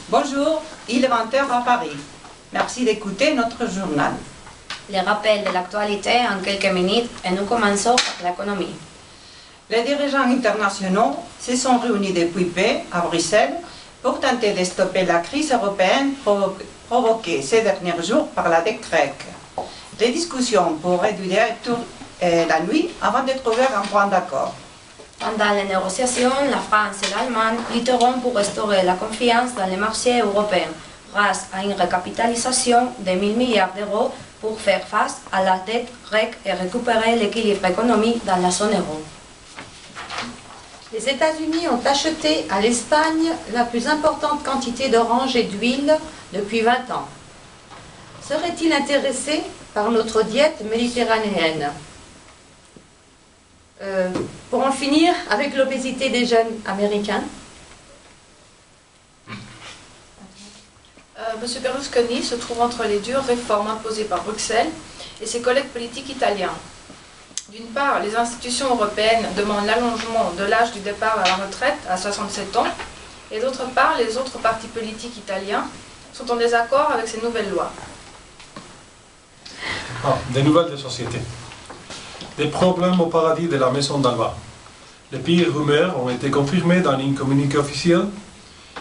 Bonjour, il est 20h à Paris. Merci d'écouter notre journal. Les rappels de l'actualité en quelques minutes et nous commençons par l'économie. Les dirigeants internationaux se sont réunis depuis peu à Bruxelles pour tenter de stopper la crise européenne provoquée ces derniers jours par la dette grecque. Les discussions pourraient durer toute la nuit avant de trouver un point d'accord. Pendant les négociations, la France et l'Allemagne lutteront pour restaurer la confiance dans les marchés européens grâce à une recapitalisation de 1 000 milliards d'euros pour faire face à la dette grecque et récupérer l'équilibre économique dans la zone euro. Les États-Unis ont acheté à l'Espagne la plus importante quantité d'oranges et d'huile depuis 20 ans. Serait-il intéressé par notre diète méditerranéenne? Pour en finir avec l'obésité des jeunes américains. M. Berlusconi se trouve entre les dures réformes imposées par Bruxelles et ses collègues politiques italiens. D'une part, les institutions européennes demandent l'allongement de l'âge du départ à la retraite à 67 ans, et d'autre part, les autres partis politiques italiens sont en désaccord avec ces nouvelles lois. Des nouvelles de société. Des problèmes au paradis de la maison d'Alba. Les pires rumeurs ont été confirmées dans une communiqué officiel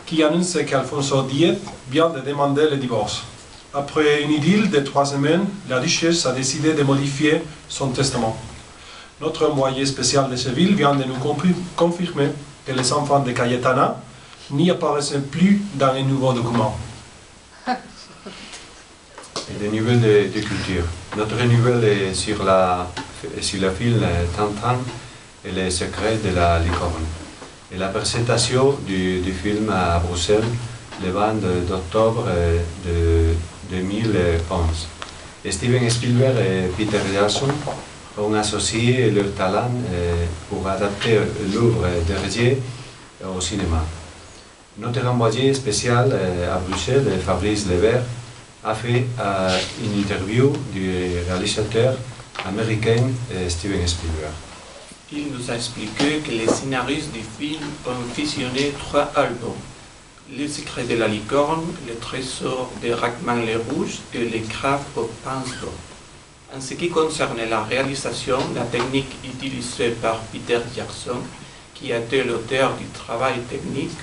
qui annonce qu'Alfonso X vient de demander le divorce. Après une idylle de 3 semaines, la duchesse a décidé de modifier son testament. Notre envoyé spécial de Séville vient de nous confirmer que les enfants de Cayetana n'y apparaissent plus dans les nouveaux documents. Et des nouvelles de culture. Notre nouvelle est sur le film Tintin et les secrets de la licorne. Et la présentation du film à Bruxelles le 20 octobre de 2011. Steven Spielberg et Peter Jackson ont associé leur talent pour adapter l'œuvre d'Hergé au cinéma. Notre envoyé spécial à Bruxelles, Fabrice Levert, a fait une interview du réalisateur américain Steven Spielberg. Il nous a expliqué que les scénaristes du film ont visionné 3 albums. Les secrets de la licorne, le trésor de Rachman le Rouge et les crabes au pinceau. En ce qui concerne la réalisation, la technique utilisée par Peter Jackson, qui a été l'auteur du travail technique,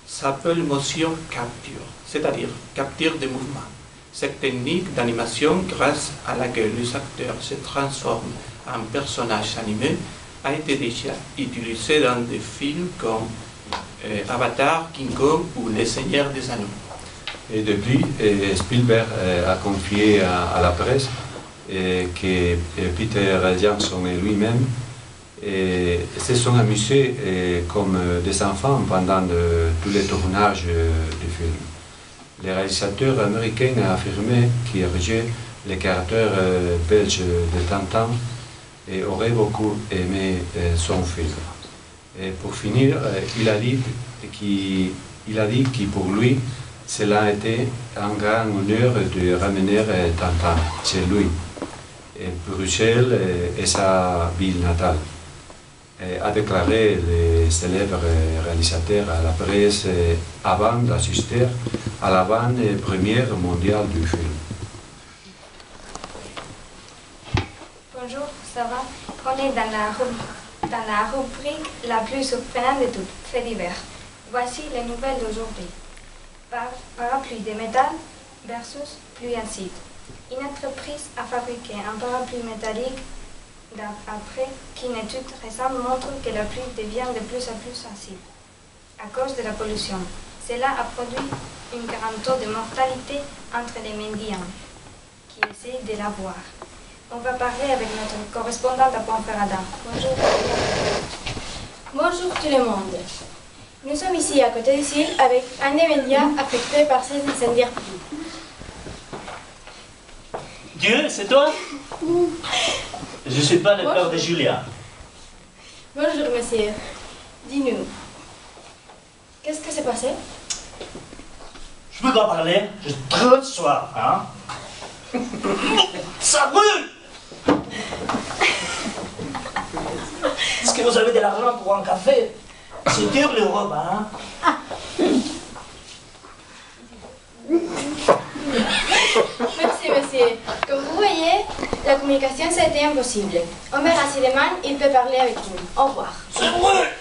s'appelle motion capture, c'est-à-dire capture de mouvement. Cette technique d'animation, grâce à laquelle les acteurs se transforment en personnages animés, a été déjà utilisée dans des films comme Avatar, King Kong ou Les Seigneurs des Anneaux. Et depuis, Spielberg a confié à la presse que Peter Jackson et lui-même se sont amusés comme des enfants pendant tous les tournages du film. Le réalisateur américain a affirmé qu'Hergé, le caractère belge de Tintin, aurait beaucoup aimé son film. Et pour finir, il a dit que pour lui, cela a été un grand honneur de ramener Tintin chez lui. Et Bruxelles est sa ville natale, a déclaré le célèbre réalisateur à la presse avant d'assister à l'avant-première mondiale du film. Bonjour, ça va? On est dans la rubrique la plus surprenante de toutes, faits divers. Voici les nouvelles d'aujourd'hui. Parapluie de métal versus pluie acide. Une entreprise a fabriqué un parapluie métallique après qu'une étude récente montre que la pluie devient de plus en plus acide à cause de la pollution. Cela a produit un grand taux de mortalité entre les mendiants qui essaient de la boire. On va parler avec notre correspondante à Ponferrada. Bonjour. Bonjour tout le monde. Nous sommes ici à côté d'ici avec un des médias affecté par ces incendies. Dieu, c'est toi? Je ne suis pas le père de Julia. Bonjour monsieur. Dis-nous, qu'est-ce qui s'est passé? Je peux pas parler, j'ai trop de soif, hein? Ça brûle! Est-ce que vous avez de l'argent pour un café? C'est dur l'Europe, hein? Merci, monsieur. Comme vous voyez, la communication, ça a été impossible. Omer Asileman, il peut parler avec nous. Au revoir. C'est vrai.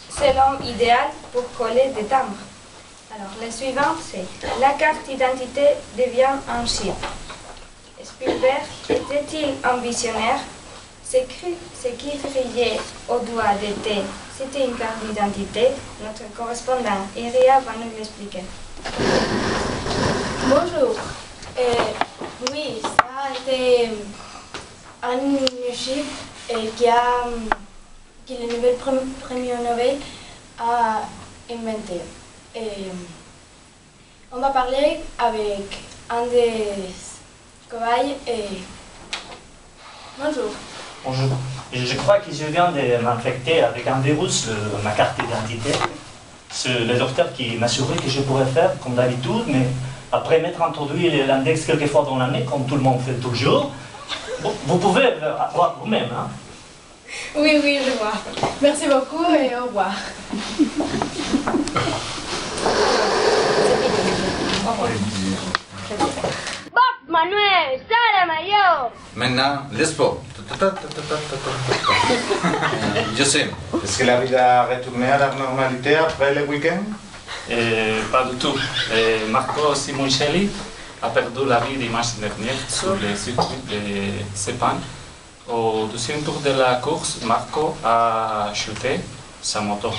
C'est l'homme idéal pour coller des timbres. Alors, le suivant, c'est la carte d'identité devient un chip. Spielberg était-il un visionnaire? Ce qui brillait au doigt d'été, c'était une carte d'identité. Notre correspondant Iria va nous l'expliquer. Bonjour. Oui, ça a été un chip que le nouvel premier Nobel a inventé. On va parler avec un des cobayes. Bonjour. Bonjour. Je crois que je viens de m'infecter avec un virus, ma carte d'identité. C'est le docteur qui m'assurait que je pourrais faire comme d'habitude, mais après m'être introduit l'index quelques fois dans l'année, comme tout le monde fait toujours, vous pouvez voir vous-même. Hein? Oui, oui, je vois. Merci beaucoup et au revoir. Bob, Manuel, Sara, Mayo. Maintenant, le sport. José, est-ce que la vie a retourné à la normalité après le week-end? Pas du tout. Marco Simoncelli a perdu la vie dimanche dernier sur le circuit de Sepang. Au deuxième tour de la course, Marco a chuté sa moto.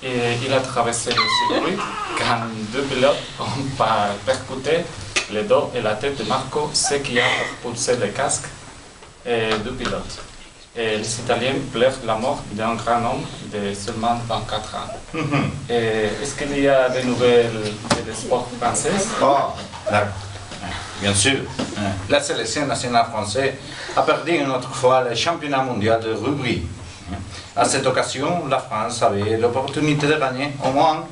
Et il a traversé le circuit quand deux pilotes ont percuté le dos et la tête de Marco, ce qui a propulsé le casque du pilote. Et les Italiens pleurent la mort d'un grand homme de seulement 24 ans. Est-ce qu'il y a des nouvelles de sport français? Oh, bien sûr. La sélection nationale française a perdu une autre fois le championnat mondial de rugby. À cette occasion, la France avait l'opportunité de gagner au moins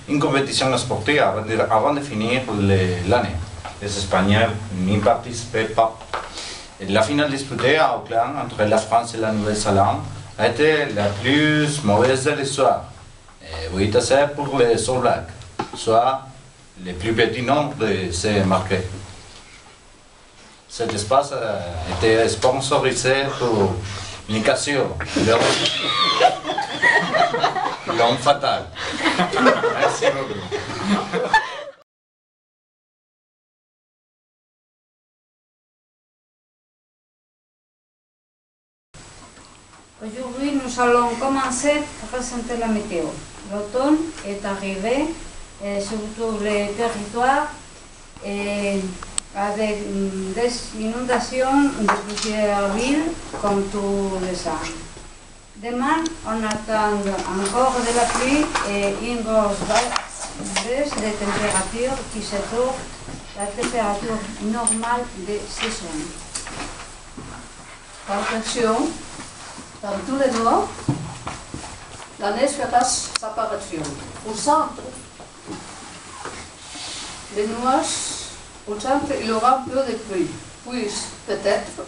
une compétition sportive avant de finir l'année. Les Espagnols n'y participaient pas. La finale disputée à Auckland entre la France et la Nouvelle-Zélande a été la plus mauvaise de l'histoire. 8-7 pour les All Blacks, soit le plus petit nombre de ces marqués. Cet espace était sponsorisé pour Nicasio, l'homme fatal. Merci beaucoup. Aujourd'hui, nous allons commencer à présenter la météo. L'automne est arrivé, surtout les territoires, avec des inondations de plusieurs villes, comme tous les ans. Demain, on attend encore de la pluie et une grosse baisse de température qui se trouve la température normale de saison. Attention, dans tout le nord, la neige fera sa apparition. Au centre, les nuages, au centre, il y aura un peu de pluie. Puis, peut-être,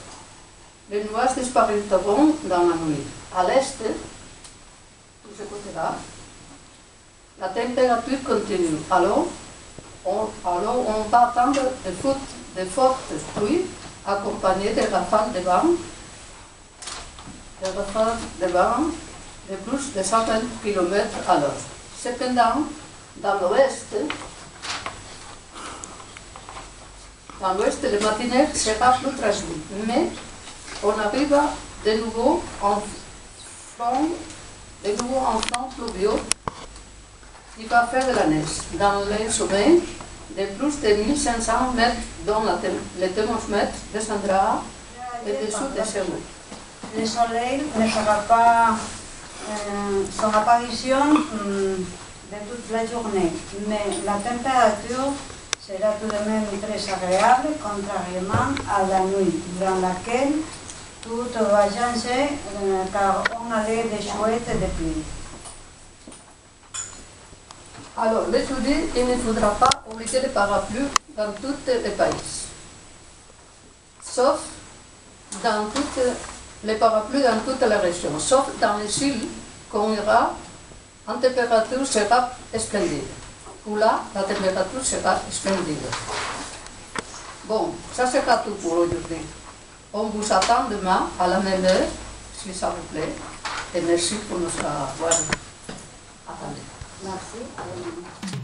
les nuages disparaîtront dans la nuit. À l'est, tout ce côté-là, la température continue. Alors, on va attendre de fortes pluies accompagnées de rafales de vent. De plus de 120 km à l'heure. Cependant, dans l'ouest, le matinée sera plus tranquille. Mais on arrive de nouveau en front pluvieux qui va faire de la neige. Dans les sommets de plus de 1500 mètres, dont le thermomètre descendra au-dessous de zéro. Le soleil ne fera pas son apparition de toute la journée, mais la température sera tout de même très agréable, contrairement à la nuit, durant laquelle tout va changer car on a des chouettes de pluie. Alors, l'étude, il ne faudra pas oublier les parapluies dans tout le pays, sauf dans les parapluies dans toute la région, sauf dans les îles qu'on ira En température sera splendide. Pour là, la température sera splendide. Bon, ça sera tout pour aujourd'hui. On vous attend demain à la même heure, si ça vous plaît. Et merci pour nous avoir attendus. Merci.